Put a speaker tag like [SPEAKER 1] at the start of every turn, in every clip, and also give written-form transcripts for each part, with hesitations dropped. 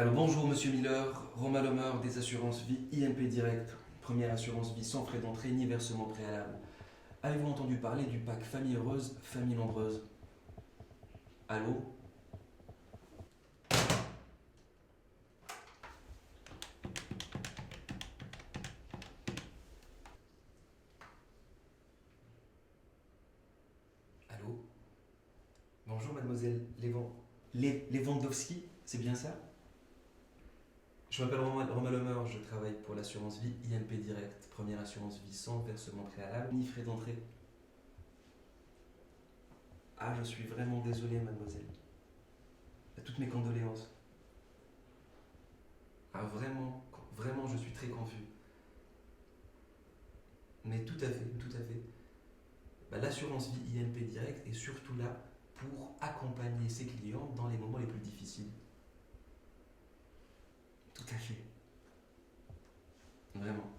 [SPEAKER 1] Alors bonjour Monsieur Miller, Romain Lomer des assurances vie INP Direct, première assurance vie sans frais d'entrée ni versement préalable. Avez-vous entendu parler du pack famille heureuse, famille nombreuse? Allô? Allô? Bonjour mademoiselle Lewandowski, c'est bien ça? Je m'appelle Romain Lomer, je travaille pour l'assurance vie INP Direct, première assurance vie sans versement préalable ni frais d'entrée. Ah, je suis vraiment désolé mademoiselle. Toutes mes condoléances. Ah vraiment, vraiment je suis très confus. Mais tout à fait, tout à fait. L'assurance vie INP Direct est surtout là pour accompagner ses clients dans les moments les plus difficiles. Tout à fait. Vraiment.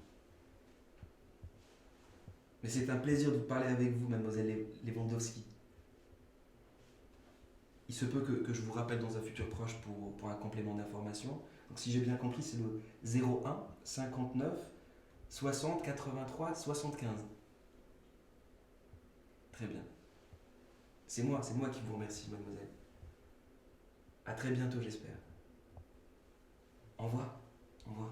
[SPEAKER 1] Mais c'est un plaisir de parler avec vous, mademoiselle Lewandowski. Il se peut que je vous rappelle dans un futur proche pour un complément d'information. Donc si j'ai bien compris, c'est le 01 59 60 83 75. Très bien. C'est moi qui vous remercie, mademoiselle. À très bientôt, j'espère. Au revoir. Au revoir.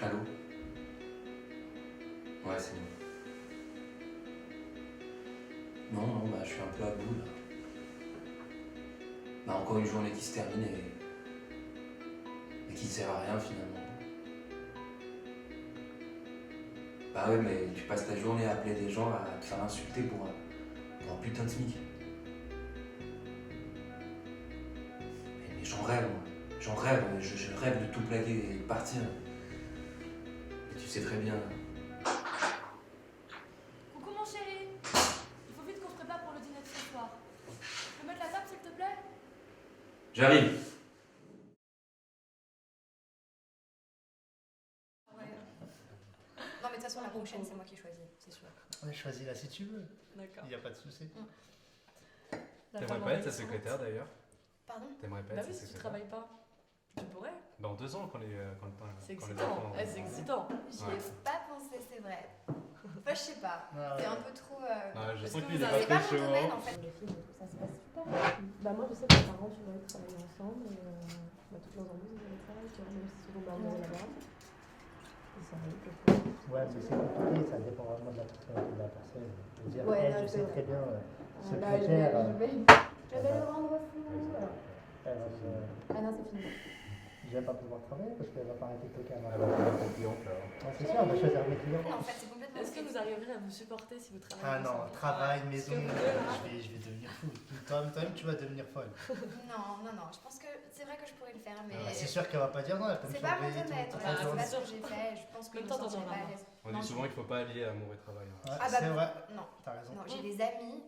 [SPEAKER 1] Allô? Ouais, c'est bon. Non, je suis un peu à bout là. Encore une journée qui se termine et qui ne sert à rien finalement. Bah ouais, mais tu passes ta journée à appeler des gens, à te faire insulter pour un putain de SMIC. Mais j'en rêve, moi. J'en rêve, je rêve de tout plaquer et de partir. Et tu sais très bien.
[SPEAKER 2] Coucou mon chéri, il faut vite qu'on se prépare pour le dîner de ce soir. Tu peux mettre la table s'il te plaît?
[SPEAKER 1] J'arrive.
[SPEAKER 2] Ouais. Non mais de toute façon la prochaine c'est moi qui choisis, c'est sûr.
[SPEAKER 3] Ouais, choisis là si tu veux,
[SPEAKER 2] D'accord.
[SPEAKER 3] il n'y a pas de souci.
[SPEAKER 4] T'aimerais pas être sa secrétaire d'ailleurs?
[SPEAKER 2] Pardon?
[SPEAKER 4] T'aimerais pas
[SPEAKER 2] Bah
[SPEAKER 4] être
[SPEAKER 2] oui,
[SPEAKER 4] sa
[SPEAKER 2] si tu
[SPEAKER 4] secrétaire?
[SPEAKER 2] travailles pas. Tu pourrais.
[SPEAKER 4] Dans 2 ans quand les
[SPEAKER 2] C'est
[SPEAKER 4] quand les
[SPEAKER 2] excitant.
[SPEAKER 4] enfants-
[SPEAKER 2] C'est excitant.
[SPEAKER 5] J'y
[SPEAKER 4] Ouais.
[SPEAKER 5] ai pas pensé, c'est vrai. Enfin, je sais pas.
[SPEAKER 3] Ah
[SPEAKER 5] C'est
[SPEAKER 3] ouais.
[SPEAKER 5] un peu trop.
[SPEAKER 4] Ouais, je
[SPEAKER 2] Est-ce
[SPEAKER 4] sens
[SPEAKER 2] que
[SPEAKER 4] qu'il
[SPEAKER 2] vous
[SPEAKER 4] est
[SPEAKER 2] avez
[SPEAKER 5] C'est
[SPEAKER 4] pas
[SPEAKER 5] pas
[SPEAKER 4] très
[SPEAKER 5] mon
[SPEAKER 4] chaud.
[SPEAKER 5] domaine en fait.
[SPEAKER 6] Les films et tout ça se passe super. Bah moi je sais que mes parents tu vois ils travaillent ensemble et toutes leurs embauches ils travaillent, tu vois, même si souvent bah, on est là-bas. Et ça arrive que je peux.
[SPEAKER 3] Ouais, mais c'est compliqué, ça dépend vraiment de la personnalité de la personne. Je veux dire,
[SPEAKER 6] Ouais,
[SPEAKER 3] elle,
[SPEAKER 6] non,
[SPEAKER 3] je
[SPEAKER 6] c'est
[SPEAKER 3] sais
[SPEAKER 6] vrai.
[SPEAKER 3] très bien,
[SPEAKER 6] Là
[SPEAKER 3] secrétaire,
[SPEAKER 6] je vais le rendre fou. Voilà.
[SPEAKER 3] elle va se...
[SPEAKER 6] Ah non c'est fini.
[SPEAKER 3] Je vais pas pouvoir travailler parce qu'elle va pas arrêter de toquer à ma
[SPEAKER 4] Elle va faire un client là.
[SPEAKER 3] Ah, c'est sûr, elle va choisir mes clients.
[SPEAKER 5] En fait, c'est complètement.
[SPEAKER 2] Est-ce que vous arriverez à vous supporter si vous travaillez
[SPEAKER 3] Ah non,
[SPEAKER 2] ensemble?
[SPEAKER 3] travail, maison,
[SPEAKER 2] que vous deux, là
[SPEAKER 3] je vais devenir fou. Toi-même, tu vas devenir folle.
[SPEAKER 5] Non, non, non. Je pense que c'est vrai que je pourrais le faire, mais.
[SPEAKER 3] C'est sûr qu'elle va pas dire non, elle peut me
[SPEAKER 5] C'est pas mon
[SPEAKER 3] surveiller
[SPEAKER 5] domaine.
[SPEAKER 3] toute
[SPEAKER 2] Ah,
[SPEAKER 3] la
[SPEAKER 5] C'est
[SPEAKER 3] journée.
[SPEAKER 5] pas ce que j'ai fait. Je pense que
[SPEAKER 2] Même
[SPEAKER 5] je me
[SPEAKER 2] temps, t'en
[SPEAKER 5] sentirais
[SPEAKER 2] as
[SPEAKER 5] pas à
[SPEAKER 2] marre.
[SPEAKER 5] l'aise.
[SPEAKER 4] On
[SPEAKER 5] Non,
[SPEAKER 4] dit souvent qu'il faut pas allier amour et travail. Hein.
[SPEAKER 3] Ouais,
[SPEAKER 5] Ah bah,
[SPEAKER 3] c'est vrai,
[SPEAKER 5] Non,
[SPEAKER 3] t'as raison.
[SPEAKER 5] non, j'ai des amis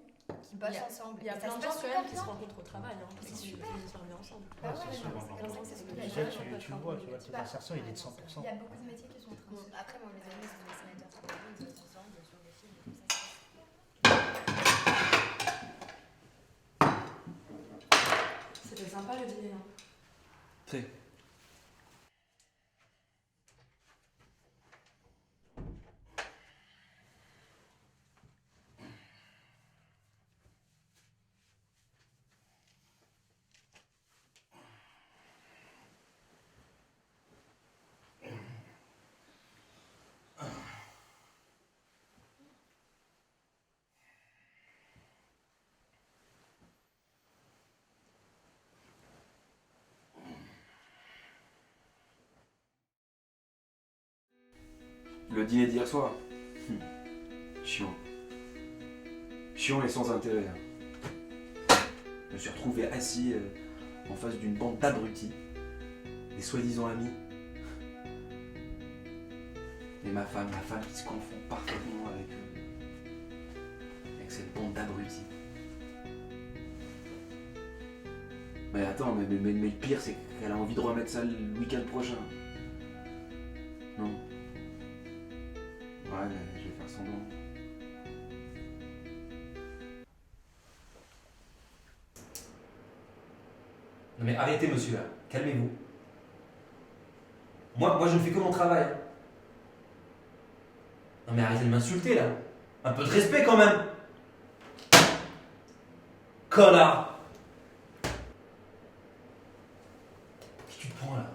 [SPEAKER 5] qui bossent ensemble.
[SPEAKER 2] Il y a
[SPEAKER 5] et
[SPEAKER 2] plein
[SPEAKER 5] ça
[SPEAKER 2] de
[SPEAKER 5] se
[SPEAKER 2] gens
[SPEAKER 5] passe
[SPEAKER 2] quand
[SPEAKER 5] super
[SPEAKER 2] même qui se
[SPEAKER 5] bien.
[SPEAKER 2] rencontrent au travail. Hein,
[SPEAKER 5] C'est
[SPEAKER 2] qui
[SPEAKER 5] super.
[SPEAKER 2] finissent par bien ensemble.
[SPEAKER 5] Bah
[SPEAKER 3] c'est
[SPEAKER 5] ouais,
[SPEAKER 3] sûr.
[SPEAKER 5] non, c'est comme ça que ça se
[SPEAKER 3] Déjà,
[SPEAKER 5] passe.
[SPEAKER 3] tu le vois, tu vois, le taux d'insertion, il est de 100%.
[SPEAKER 5] Il y a beaucoup de métiers qui sont en train de. Après, moi, mes amis, c'est des dessinateurs, ils bossent ensemble, bien sûr, des films, et tout ça.
[SPEAKER 2] C'était sympa le dîner. Hein.
[SPEAKER 1] Très. Le dîner d'hier soir. Chiant. Chiant et sans intérêt. Je me suis retrouvé assis en face d'une bande d'abrutis, des soi-disant amis. Et ma femme qui se confond parfaitement avec cette bande d'abrutis. Mais attends, mais le pire, c'est qu'elle a envie de remettre ça le week-end prochain. Non. Ouais, mais je vais faire semblant. Non mais arrêtez, monsieur, là. Calmez-vous. Moi, je ne fais que mon travail. Non mais arrêtez de m'insulter, là. Un peu de respect, quand même. Connard. Pour qui tu te prends, là?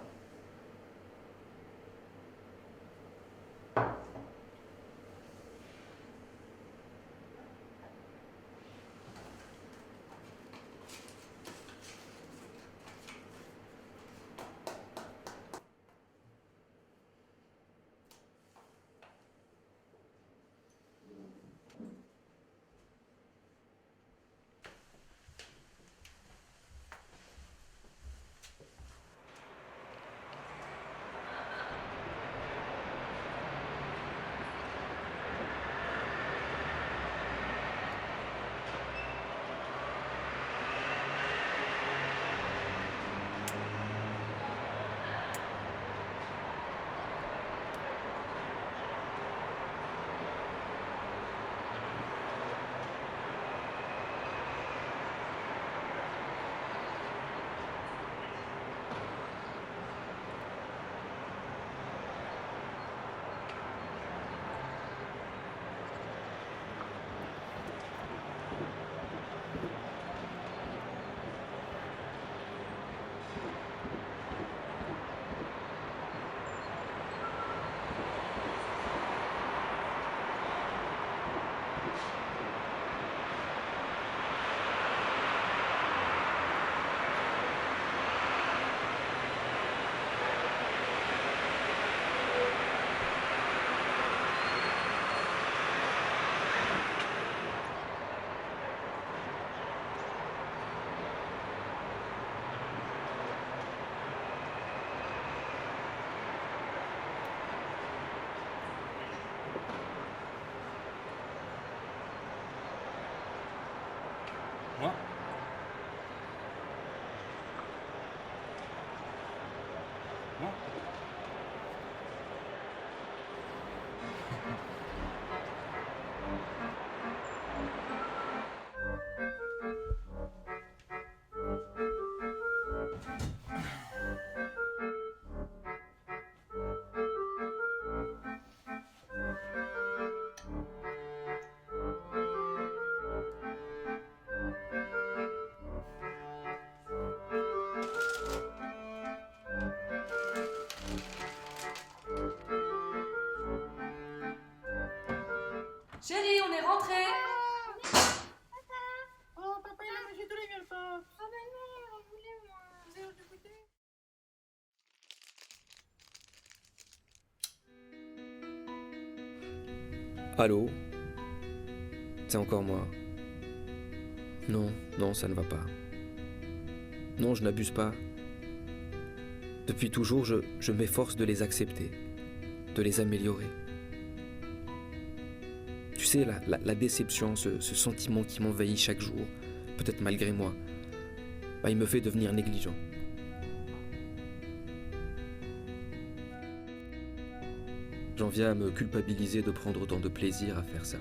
[SPEAKER 1] Moi? Moi?
[SPEAKER 2] Chérie, on est rentré.
[SPEAKER 7] Oh, papa, il a mangé tous les miels pas. Ah ben non, on voulait moi. Vous avez goûté?
[SPEAKER 8] Allô? C'est encore moi. Non, non, ça ne va pas. Non, je n'abuse pas. Depuis toujours, je m'efforce de les accepter, de les améliorer. Tu sais, la déception, ce sentiment qui m'envahit chaque jour, peut-être malgré moi, bah, il me fait devenir négligent. J'en viens à me culpabiliser de prendre autant de plaisir à faire ça.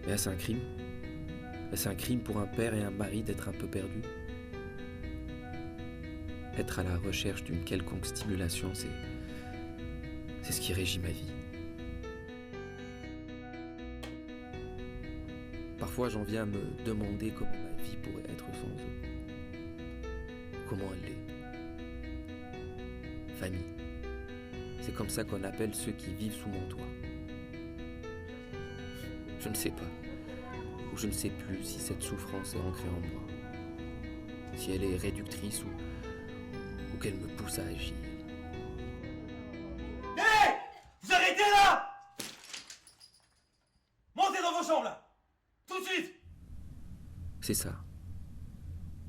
[SPEAKER 8] Mais est-ce un crime? Est-ce un crime pour un père et un mari d'être un peu perdus? Être à la recherche d'une quelconque stimulation, c'est ce qui régit ma vie. Parfois, j'en viens à me demander comment ma vie pourrait être sans eux. Comment elle l'est. Famille. C'est comme ça qu'on appelle ceux qui vivent sous mon toit. Je ne sais pas. Ou je ne sais plus si cette souffrance est ancrée en moi. Si elle est réductrice ou qu'elle me pousse à agir.
[SPEAKER 1] Hé! Vous arrêtez là! Montez dans vos chambres là! Tout de suite!
[SPEAKER 8] C'est ça.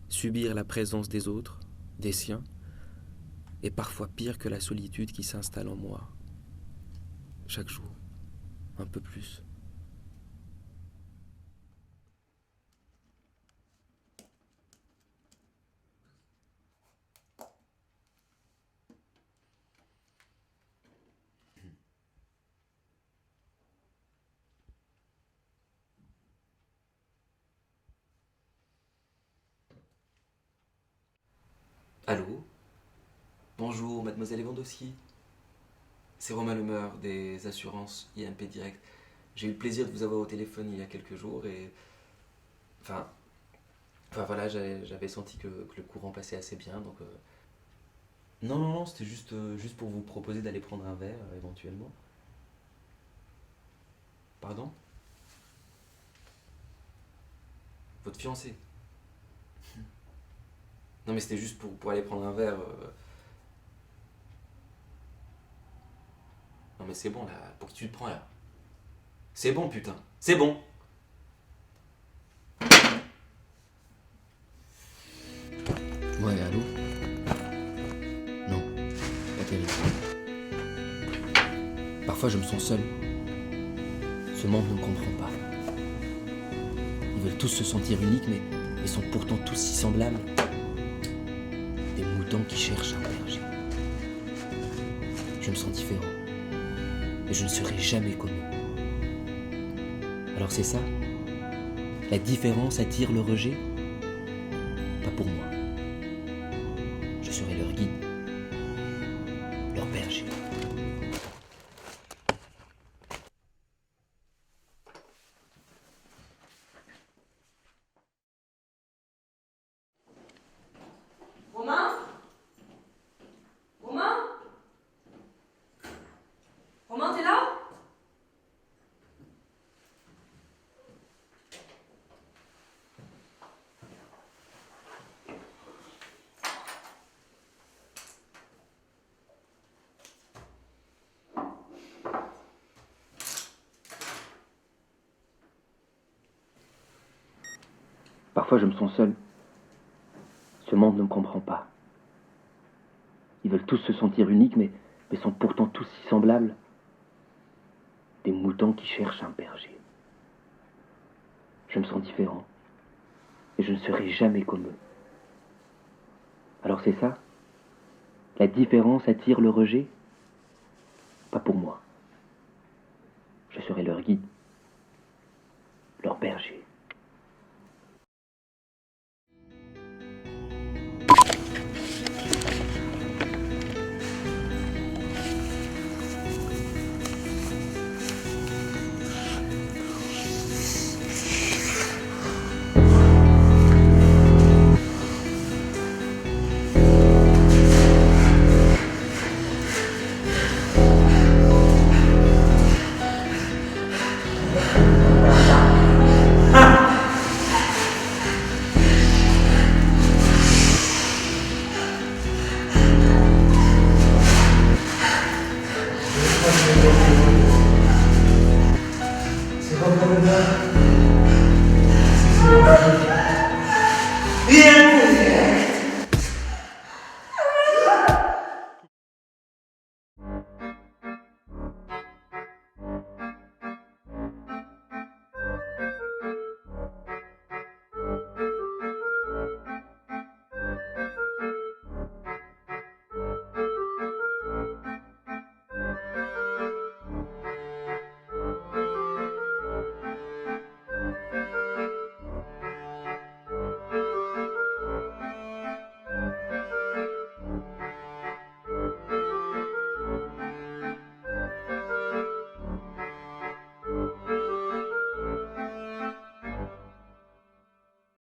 [SPEAKER 8] Subir la présence des autres, des siens, est parfois pire que la solitude qui s'installe en moi, chaque jour, un peu plus. Allô? Bonjour, mademoiselle Lewandowski. C'est Romain Lemeur des assurances IMP Direct. J'ai eu le plaisir de vous avoir au téléphone il y a quelques jours et... Enfin voilà, j'avais senti que le courant passait assez bien, donc... Non, c'était juste pour vous proposer d'aller prendre un verre, éventuellement. Pardon? Votre fiancé? Non mais c'était juste pour aller prendre un verre. Non mais c'est bon là, pour qui tu te prends là? C'est bon putain, c'est bon. Ouais, allô? Non, pas terrible. Parfois je me sens seul. Ce monde ne me comprend pas. Ils veulent tous se sentir uniques mais sont pourtant tous si semblables. Des moutons qui cherchent un berger. Je me sens différent. Et je ne serai jamais comme eux. Alors c'est ça? La différence attire le rejet? Pas pour moi. Je serai leur guide, leur berger.
[SPEAKER 2] Romain? Romain? Romain, t'es là?
[SPEAKER 8] Parfois je me sens seul. Ce monde ne me comprend pas. Ils veulent tous se sentir uniques, mais sont pourtant tous si semblables. Des moutons qui cherchent un berger. Je me sens différent. Et je ne serai jamais comme eux. Alors c'est ça? La différence attire le rejet? Pas pour moi. Je serai leur guide, leur berger.
[SPEAKER 3] C'est comme le bonheur. C'est